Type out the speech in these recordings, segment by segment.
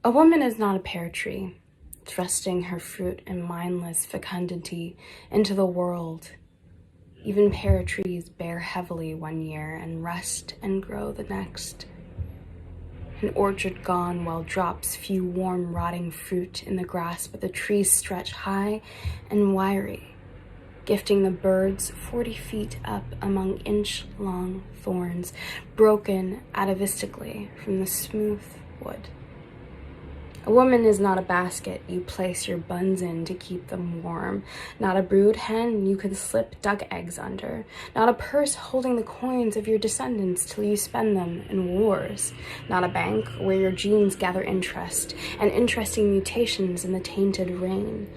A woman is not a pear tree, thrusting her fruit in mindless fecundity into the world. Even pear trees bear heavily one year and rest and grow the next. An orchard gone while drops few warm rotting fruit in the grass, but the trees stretch high and wiry, gifting the birds 40 feet up among inch-long thorns, broken atavistically from the smooth wood. A woman is not a basket you place your buns in to keep them warm, not a brood hen you can slip duck eggs under, not a purse holding the coins of your descendants till you spend them in wars, not a bank where your genes gather interest and interesting mutations in the tainted rain.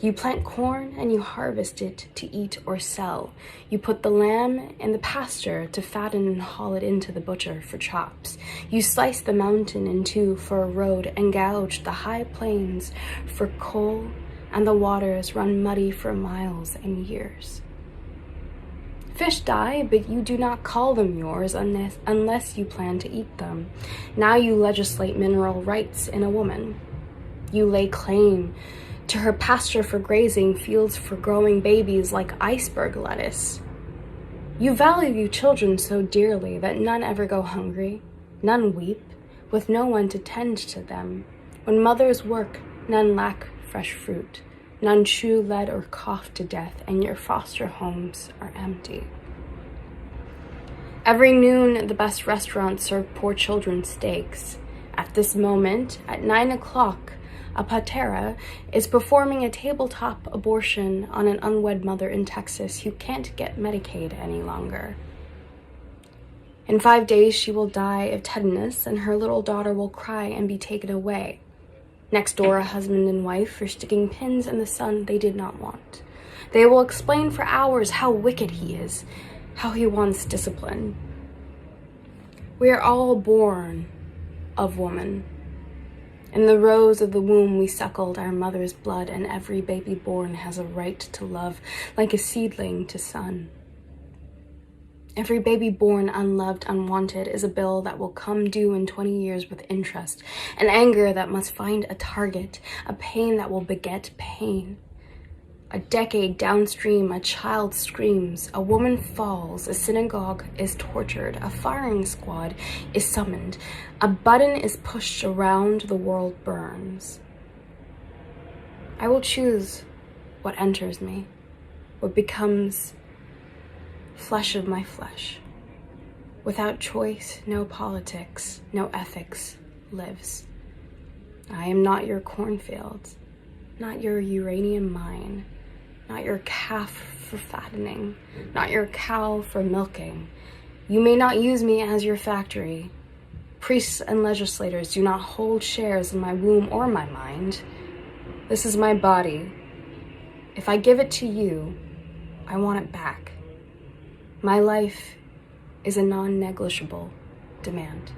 You plant corn and you harvest it to eat or sell. You put the lamb in the pasture to fatten and haul it into the butcher for chops. You slice the mountain in two for a road and gouge the high plains for coal, and the waters run muddy for miles and years. Fish die, but you do not call them yours unless you plan to eat them. Now you legislate mineral rights in a woman. You lay claim to her pasture for grazing, fields for growing babies like iceberg lettuce. You value children so dearly that none ever go hungry, none weep, with no one to tend to them. When mothers work, none lack fresh fruit, none chew lead or cough to death, and your foster homes are empty. Every noon, the best restaurants serve poor children steaks. At this moment, at 9 o'clock, a patera is performing a tabletop abortion on an unwed mother in Texas who can't get Medicaid any longer. In 5 days, she will die of tetanus, and her little daughter will cry and be taken away. Next door, a husband and wife are sticking pins in the son they did not want. They will explain for hours how wicked he is, how he wants discipline. We are all born of woman. In the rows of the womb we suckled our mother's blood, and every baby born has a right to love, like a seedling to sun. Every baby born unloved, unwanted is a bill that will come due in 20 years with interest, an anger that must find a target, a pain that will beget pain. A decade downstream, a child screams, a woman falls, a synagogue is tortured, a firing squad is summoned, a button is pushed around, the world burns. I will choose what enters me, what becomes flesh of my flesh. Without choice, no politics, no ethics lives. I am not your cornfield, not your uranium mine, not your calf for fattening, not your cow for milking. You may not use me as your factory. Priests and legislators do not hold shares in my womb or my mind. This is my body. If I give it to you, I want it back. My life is a non-negligible demand.